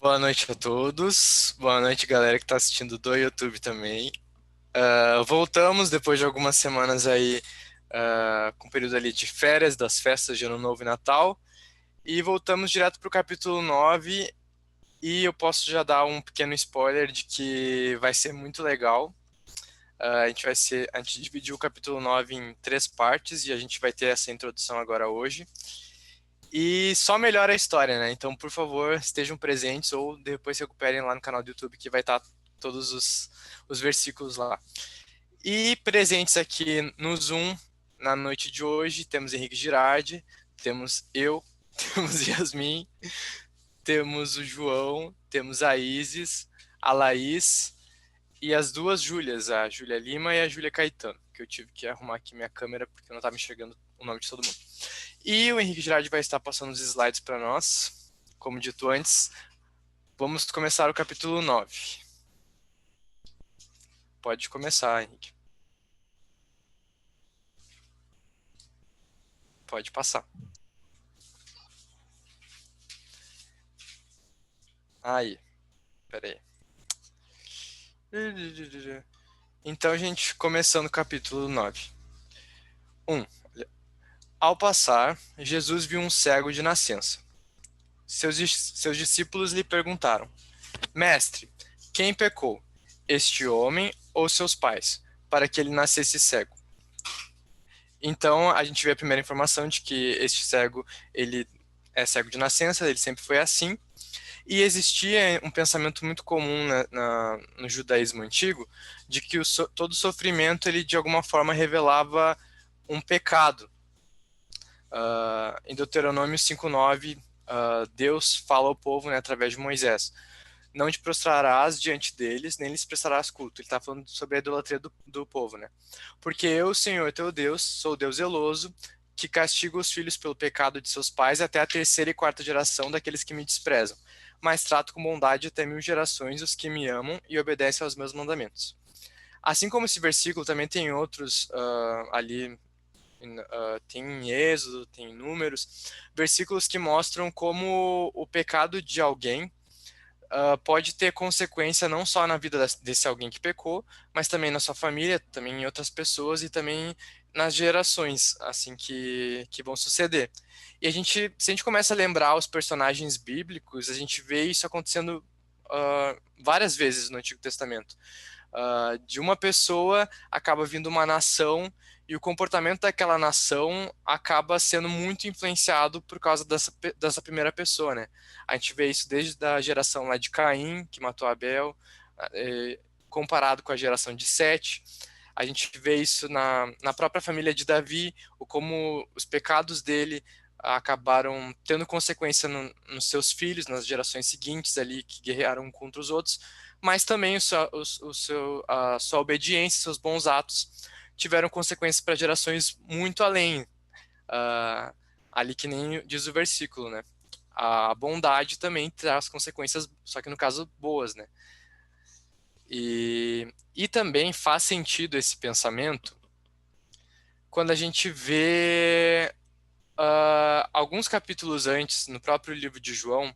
Boa noite a todos. Boa noite, galera que está assistindo do YouTube também. Voltamos depois de algumas semanas aí, com o período ali de férias, das festas de Ano Novo e Natal. E voltamos direto para o capítulo 9. E eu posso já dar um pequeno spoiler de que vai ser muito legal. A gente dividiu o capítulo 9 em três partes e a gente vai ter essa introdução agora hoje. E só melhora a história, né? Então, por favor, estejam presentes ou depois se recuperem lá no canal do YouTube que vai estar todos os versículos lá. E presentes aqui no Zoom, na noite de hoje, temos Henrique Girardi, temos eu, temos Yasmin, temos o João, temos a Isis, a Laís e as duas Júlias, a Júlia Lima e a Júlia Caetano, que eu tive que arrumar aqui minha câmera porque eu não estava enxergando o nome de todo mundo. E o Henrique Girardi vai estar passando os slides para nós. Como dito antes, vamos começar o capítulo 9. Pode começar, Henrique. Pode passar. Aí, peraí. Então, gente, começando o capítulo 9. 1. Ao passar, Jesus viu um cego de nascença. Seus discípulos lhe perguntaram: Mestre, quem pecou, este homem ou seus pais, para que ele nascesse cego? Então, a gente vê a primeira informação de que este cego, ele é cego de nascença, ele sempre foi assim. E existia um pensamento muito comum no judaísmo antigo, de que todo sofrimento, ele de alguma forma revelava um pecado. Em Deuteronômio 5:9, Deus fala ao povo, né, através de Moisés: não te prostrarás diante deles, nem lhes prestarás culto. Ele está falando sobre a idolatria do povo, né? Porque eu, Senhor teu Deus, sou Deus zeloso, que castigo os filhos pelo pecado de seus pais até a terceira e quarta geração daqueles que me desprezam, mas trato com bondade até 1000 gerações os que me amam e obedecem aos meus mandamentos. Assim como esse versículo, também tem outros ali, tem em Êxodo, tem em Números, versículos que mostram como o pecado de alguém pode ter consequência não só na vida desse alguém que pecou, mas também na sua família, também em outras pessoas e também nas gerações assim que vão suceder. E se a gente começa a lembrar os personagens bíblicos, a gente vê isso acontecendo várias vezes no Antigo Testamento. De uma pessoa acaba vindo uma nação e o comportamento daquela nação acaba sendo muito influenciado por causa dessa primeira pessoa, né? A gente vê isso desde a geração lá de Caim, que matou Abel, comparado com a geração de Sete. A gente vê isso na própria família de Davi, como os pecados dele acabaram tendo consequência nos seus filhos, nas gerações seguintes ali, que guerrearam contra os outros, mas também a sua obediência, seus bons atos tiveram consequências para gerações muito além, ali que nem diz o versículo, né? A bondade também traz consequências, só que no caso boas, né? E também faz sentido esse pensamento quando a gente vê alguns capítulos antes, no próprio livro de João,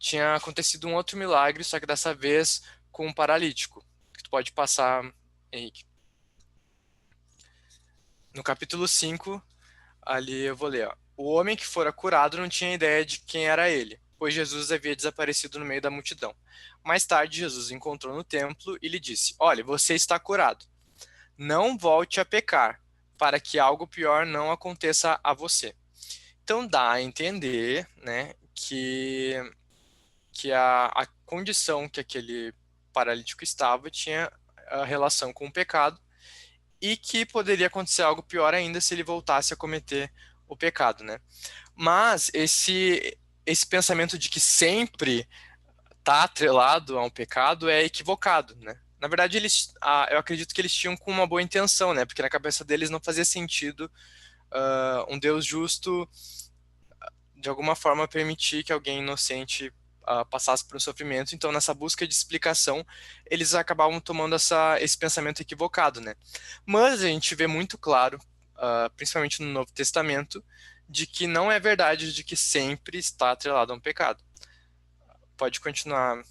tinha acontecido um outro milagre, só que dessa vez com um paralítico. Que tu pode passar, Henrique. No capítulo 5, ali eu vou ler. Ó. O homem que fora curado não tinha ideia de quem era ele, pois Jesus havia desaparecido no meio da multidão. Mais tarde, Jesus o encontrou no templo e lhe disse: Olha, você está curado. Não volte a pecar, para que algo pior não aconteça a você. Então dá a entender, né, que a condição que aquele paralítico estava tinha a relação com o pecado e que poderia acontecer algo pior ainda se ele voltasse a cometer o pecado, né? Mas esse pensamento de que sempre está atrelado a um pecado é equivocado, né? Na verdade, eu acredito que eles tinham com uma boa intenção, né? Porque na cabeça deles não fazia sentido um Deus justo de alguma forma permitir que alguém inocente passasse por um sofrimento. Então, nessa busca de explicação, eles acabavam tomando esse pensamento equivocado, né? Mas a gente vê muito claro, principalmente no Novo Testamento, de que não é verdade de que sempre está atrelado a um pecado. Pode continuar,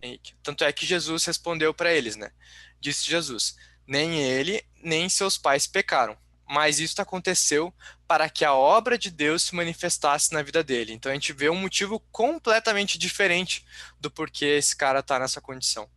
Henrique. Tanto é que Jesus respondeu para eles, né? Disse Jesus: nem ele, nem seus pais pecaram, mas isso aconteceu para que a obra de Deus se manifestasse na vida dele. Então a gente vê um motivo completamente diferente do porquê esse cara está nessa condição.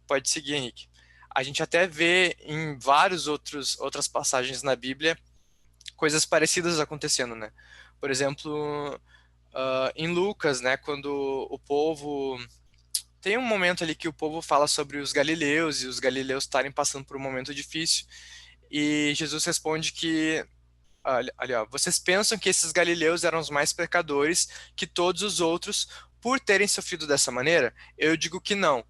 Pode seguir, Henrique. A gente até vê em vários outras passagens na Bíblia coisas parecidas acontecendo, né? Por exemplo, em Lucas, né, quando o povo tem um momento ali que o povo fala sobre os galileus e os galileus estarem passando por um momento difícil e Jesus responde que ali, ó, vocês pensam que esses galileus eram os mais pecadores que todos os outros por terem sofrido dessa maneira? Eu digo que não.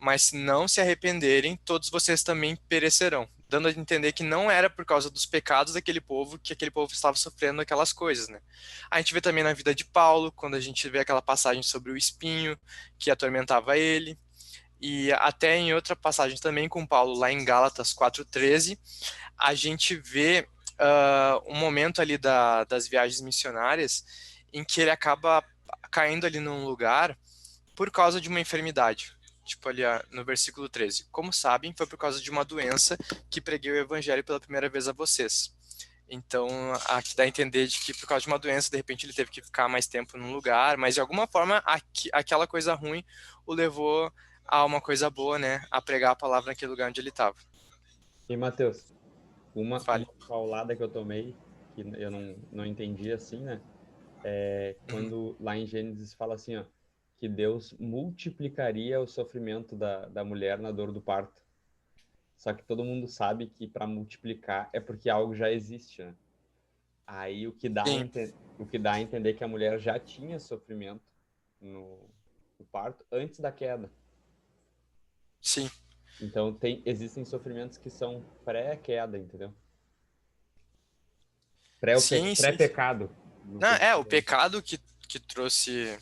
Mas se não se arrependerem, todos vocês também perecerão. Dando a entender que não era por causa dos pecados daquele povo que aquele povo estava sofrendo aquelas coisas, né? A gente vê também na vida de Paulo, quando a gente vê aquela passagem sobre o espinho que atormentava ele. E até em outra passagem também com Paulo, lá em Gálatas 4:13, a gente vê um momento ali das viagens missionárias em que ele acaba caindo ali num lugar por causa de uma enfermidade. Tipo ali no versículo 13. Como sabem, foi por causa de uma doença que preguei o evangelho pela primeira vez a vocês. Então, aqui dá a entender de que por causa de uma doença, de repente ele teve que ficar mais tempo num lugar, mas de alguma forma aquela coisa ruim o levou a uma coisa boa, né? A pregar a palavra naquele lugar onde ele estava. E, Matheus, uma Fale. paulada que eu tomei, que eu não entendi assim, né? Quando lá em Gênesis fala assim, ó, que Deus multiplicaria o sofrimento da mulher na dor do parto. Só que todo mundo sabe que para multiplicar é porque algo já existe, né? Aí Sim, o que dá a entender que a mulher já tinha sofrimento no parto antes da queda. sim. Então existem sofrimentos que são pré-queda, entendeu? Sim, sim. Pré-pecado. No Não, sentido. o pecado que trouxe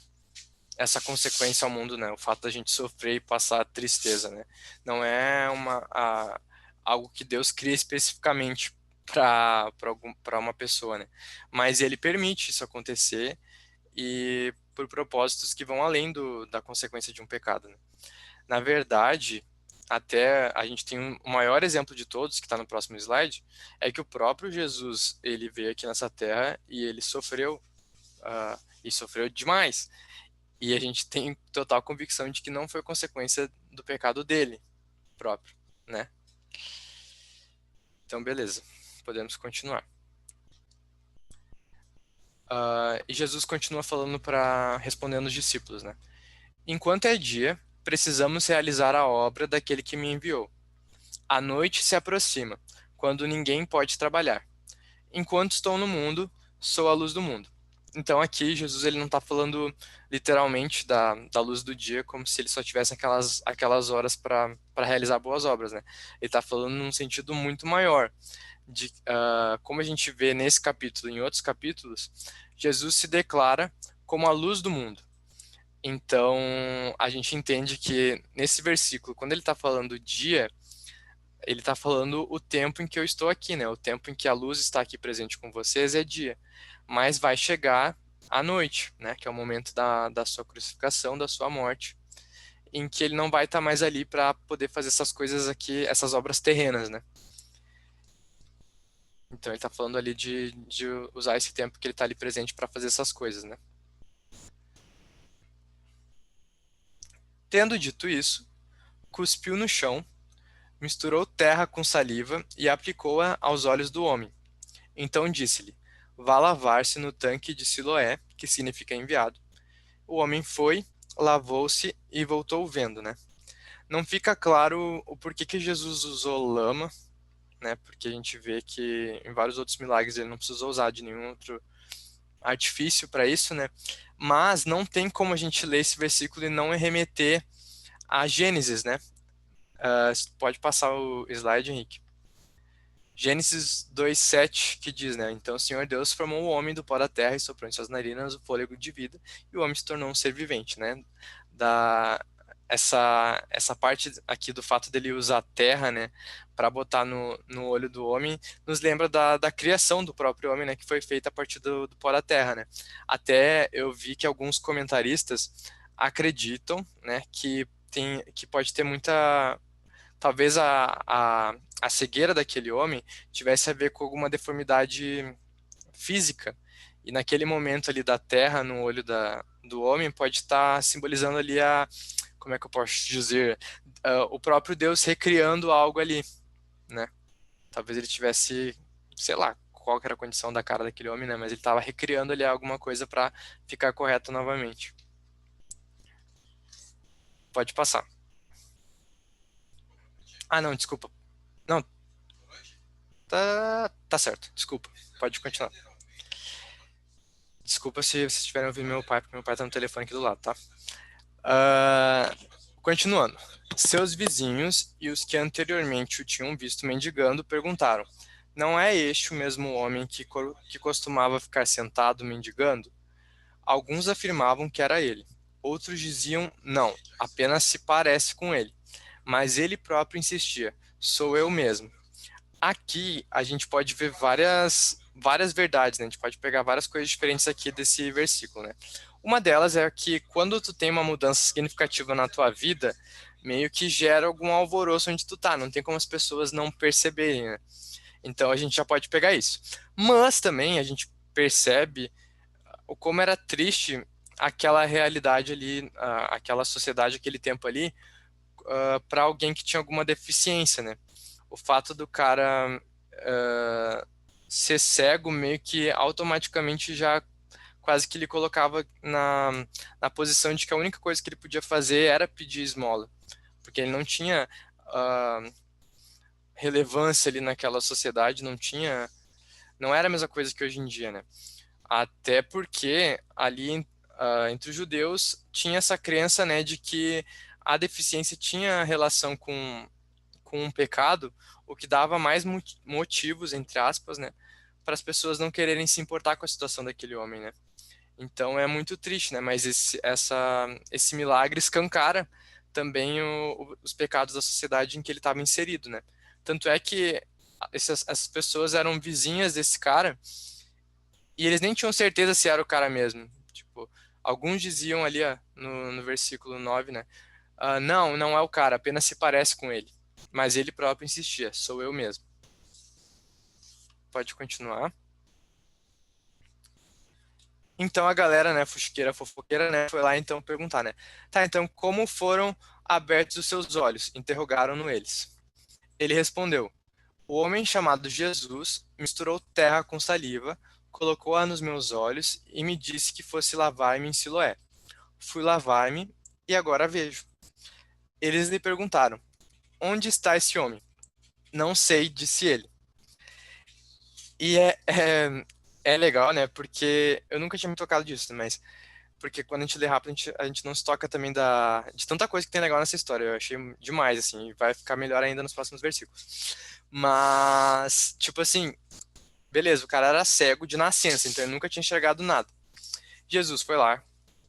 essa consequência ao mundo, né? O fato da gente sofrer e passar tristeza, né? Não é algo que Deus cria especificamente para uma pessoa, né? Mas ele permite isso acontecer e por propósitos que vão além da consequência de um pecado, né? Na verdade, até a gente tem o maior exemplo de todos, que está no próximo slide, é que o próprio Jesus, ele veio aqui nessa terra e ele sofreu, e sofreu demais. E a gente tem total convicção de que não foi consequência do pecado dele próprio, né? Então, beleza. Podemos continuar. E Jesus continua respondendo os discípulos, né? Enquanto é dia, precisamos realizar a obra daquele que me enviou. A noite se aproxima, quando ninguém pode trabalhar. Enquanto estou no mundo, sou a luz do mundo. Então aqui Jesus ele não está falando literalmente da luz do dia como se ele só tivesse aquelas horas para realizar boas obras, né? Ele está falando num sentido muito maior de como a gente vê nesse capítulo e em outros capítulos, Jesus se declara como a luz do mundo. Então a gente entende que nesse versículo, quando ele está falando dia, ele está falando o tempo em que eu estou aqui, né? O tempo em que a luz está aqui presente com vocês é dia. Mas vai chegar a noite, né? Que é o momento da sua crucificação, da sua morte, em que ele não vai estar mais ali para poder fazer essas coisas aqui, essas obras terrenas, né? Então ele está falando ali de usar esse tempo que ele está ali presente para fazer essas coisas, né? Tendo dito isso, cuspiu no chão, misturou terra com saliva e aplicou-a aos olhos do homem. Então disse-lhe: vá lavar-se no tanque de Siloé, que significa enviado. O homem foi, lavou-se e voltou vendo, né? Não fica claro o porquê que Jesus usou lama, né? Porque a gente vê que em vários outros milagres ele não precisou usar de nenhum outro artifício para isso, né? Mas não tem como a gente ler esse versículo e não remeter a Gênesis, né? Pode passar o slide, Henrique. Gênesis 2:7 que diz, né? Então o Senhor Deus formou o homem do pó da terra e soprou em suas narinas o fôlego de vida, e o homem se tornou um ser vivente, né? essa parte aqui do fato dele usar a terra, né, para botar no olho do homem, nos lembra da criação do próprio homem, né, que foi feita a partir do pó da terra, né. Até eu vi que alguns comentaristas acreditam, né, que pode ter muita, talvez a cegueira daquele homem tivesse a ver com alguma deformidade física. E naquele momento ali da terra no olho do homem pode estar simbolizando ali como é que eu posso dizer, o próprio Deus recriando algo ali, né? Talvez ele tivesse, sei lá, qual que era a condição da cara daquele homem, né? Mas ele estava recriando ali alguma coisa para ficar correto novamente. Pode passar. Ah, não, desculpa. Não, tá certo. Desculpa. Pode continuar. Desculpa se vocês estiverem ouvindo meu pai, porque meu pai tá no telefone aqui do lado, tá? Ah, continuando. Seus vizinhos e os que anteriormente o tinham visto mendigando perguntaram: Não é este o mesmo homem que costumava ficar sentado mendigando? Alguns afirmavam que era ele. Outros diziam: Não, apenas se parece com ele. Mas ele próprio insistia: Sou eu mesmo. Aqui a gente pode ver várias verdades, né? A gente pode pegar várias coisas diferentes aqui desse versículo, né? Uma delas é que quando tu tem uma mudança significativa na tua vida, meio que gera algum alvoroço onde tu tá, não tem como as pessoas não perceberem, né? Então a gente já pode pegar isso. Mas também a gente percebe o como era triste aquela realidade ali, aquela sociedade, aquele tempo ali, para alguém que tinha alguma deficiência, né? O fato do cara ser cego meio que automaticamente já quase que ele colocava na posição de que a única coisa que ele podia fazer era pedir esmola, porque ele não tinha uh, relevância ali naquela sociedade, não era a mesma coisa que hoje em dia, né? Até porque ali entre os judeus tinha essa crença, né, de que a deficiência tinha relação com um pecado, o que dava mais motivos, entre aspas, né, para as pessoas não quererem se importar com a situação daquele homem, né? Então é muito triste, né? Mas esse milagre escancara também os pecados da sociedade em que ele estava inserido, né? Tanto é que essas pessoas eram vizinhas desse cara e eles nem tinham certeza se era o cara mesmo. Tipo, alguns diziam ali, ó, no versículo 9, né? Não, não é o cara, apenas se parece com ele. Mas ele próprio insistia, sou eu mesmo. Pode continuar. Então a galera, né, fuxiqueira, fofoqueira, né, foi lá então perguntar, né? Tá, então como foram abertos os seus olhos? Interrogaram-no eles. Ele respondeu: O homem chamado Jesus misturou terra com saliva, colocou-a nos meus olhos e me disse que fosse lavar-me em Siloé. Fui lavar-me e agora vejo. Eles lhe perguntaram: Onde está esse homem? Não sei, disse ele. E é legal, né? Porque eu nunca tinha me tocado disso, mas porque quando a gente lê rápido, a gente não se toca também de tanta coisa que tem legal nessa história. Eu achei demais, assim, e vai ficar melhor ainda nos próximos versículos. Mas, tipo assim, beleza, o cara era cego de nascença, então ele nunca tinha enxergado nada. Jesus foi lá,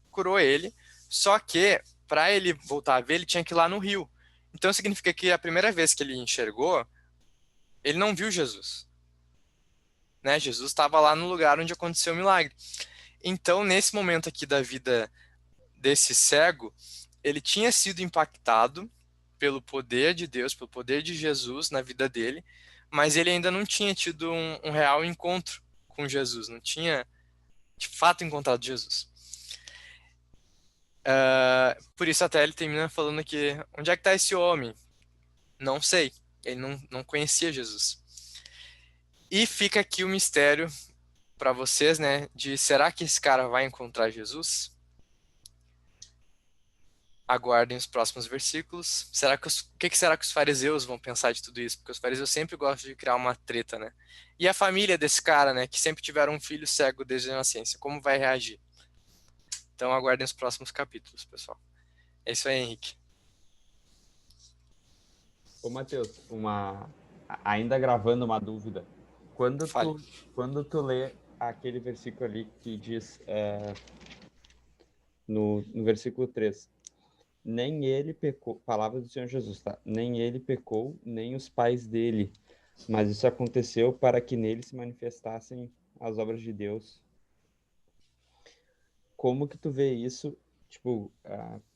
curou ele, só que para ele voltar a ver, ele tinha que ir lá no rio. Então significa que a primeira vez que ele enxergou, ele não viu Jesus, né? Jesus estava lá no lugar onde aconteceu o milagre. Então, nesse momento aqui da vida desse cego, ele tinha sido impactado pelo poder de Deus, pelo poder de Jesus na vida dele, mas ele ainda não tinha tido um real encontro com Jesus, não tinha de fato encontrado Jesus. Por isso até ele termina falando que onde é que está esse homem? Não sei. Ele não conhecia Jesus. E fica aqui o mistério para vocês, né? De será que esse cara vai encontrar Jesus? Aguardem os próximos versículos. O que será que os fariseus vão pensar de tudo isso? Porque os fariseus sempre gostam de criar uma treta, né? E a família desse cara, né? Que sempre tiveram um filho cego desde a nascença, como vai reagir? Então aguardem os próximos capítulos, pessoal. É isso aí, Henrique. Ô, Matheus, ainda gravando uma dúvida. Quando Fale. tu, quando tu lê aquele versículo ali que diz, no versículo 3, Nem ele pecou, palavra do Senhor Jesus, tá? Nem ele pecou, nem os pais dele, mas isso aconteceu para que nele se manifestassem as obras de Deus. Como que tu vê isso, tipo,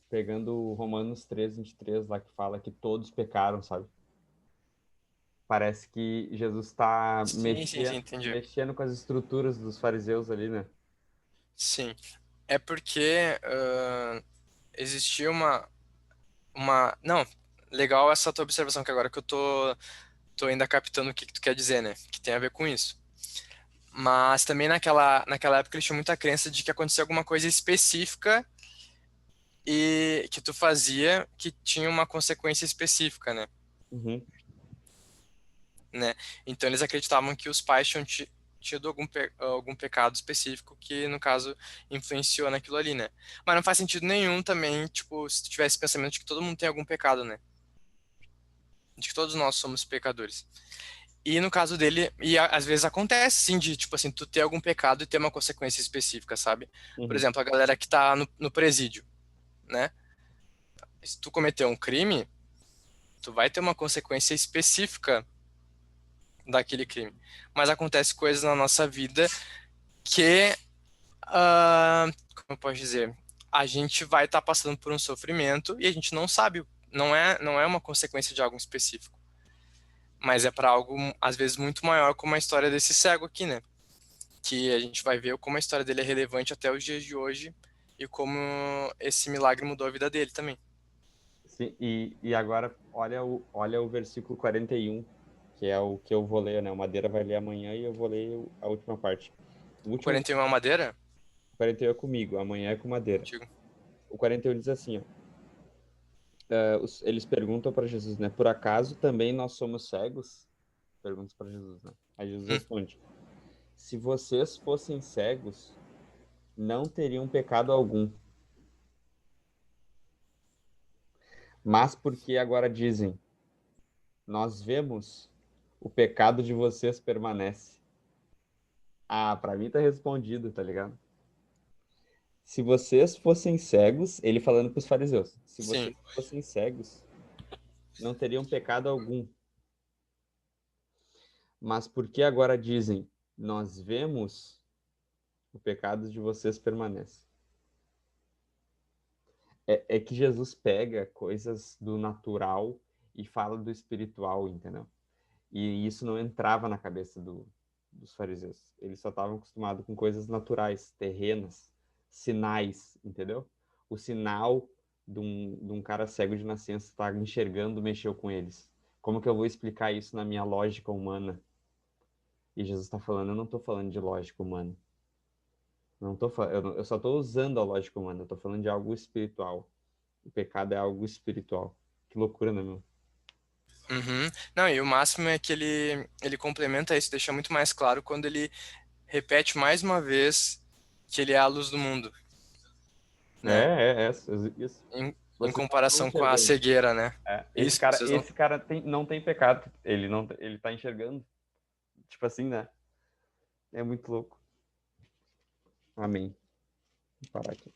pegando Romanos 3:23 lá que fala que todos pecaram, sabe? Parece que Jesus está Sim, sim, sim, entendi. mexendo com as estruturas dos fariseus ali, né? Sim. É porque existia Não, legal essa tua observação, que agora que eu tô ainda captando o que tu quer dizer, né? Que tem a ver com isso. Mas também naquela época eles tinham muita crença de que acontecia alguma coisa específica e que tu fazia que tinha uma consequência específica, Uhum, né? Então eles acreditavam que os pais tinham tido algum pecado específico que, no caso, influenciou naquilo ali, né? Mas não faz sentido nenhum também, tipo, se tu tivesse pensamento de que todo mundo tem algum pecado, né? De que todos nós somos pecadores. E no caso dele, às vezes acontece sim de, tipo assim, tu ter algum pecado e ter uma consequência específica, sabe? Por uhum. exemplo, a galera que tá no presídio, né? Se tu cometer um crime, tu vai ter uma consequência específica daquele crime. Mas acontece coisas na nossa vida que, como eu posso dizer, a gente vai estar passando por um sofrimento e a gente não sabe, não é uma consequência de algo específico, mas é para algo às vezes muito maior, como a história desse cego aqui, né? Que a gente vai ver como a história dele é relevante até os dias de hoje e como esse milagre mudou a vida dele também. Sim, e agora olha o versículo 41, que é o que eu vou ler, né? O Madeira vai ler amanhã e eu vou ler a última parte. O O último 41 é uma madeira? 41 é comigo, amanhã é com Madeira. Contigo. O 41 diz assim, ó, eles perguntam para Jesus, né? Por acaso também nós somos cegos? Perguntam para Jesus, né? Aí Jesus Hum, responde: Se vocês fossem cegos, não teriam pecado algum. Mas porque agora dizem, nós vemos, o pecado de vocês permanece. Ah, pra mim tá respondido, tá ligado? Se vocês fossem cegos, ele falando pros fariseus, se sim. vocês fossem cegos, não teriam pecado algum. Mas porque agora dizem, nós vemos, o pecado de vocês permanece. É que Jesus pega coisas do natural e fala do espiritual, entendeu? E isso não entrava na cabeça dos fariseus. Eles só estavam acostumados com coisas naturais, terrenas, sinais, entendeu? O sinal de um cara cego de nascença estar enxergando mexeu com eles. Como que eu vou explicar isso na minha lógica humana? E Jesus está falando, eu não estou falando de lógica humana. Não tô, eu só estou usando a lógica humana, eu estou falando de algo espiritual. O pecado é algo espiritual. Que loucura, né, meu? Uhum. Não, e o máximo é que ele complementa isso, deixa muito mais claro quando ele repete mais uma vez que ele é a luz do mundo, né? Isso. Em Vocês não estão comparação com a enxergando. cegueira, né? Esse Isso, cara, vocês não. esse cara não tem pecado. Ele tá enxergando. Tipo assim, né? É muito louco. Amém. Vou parar aqui.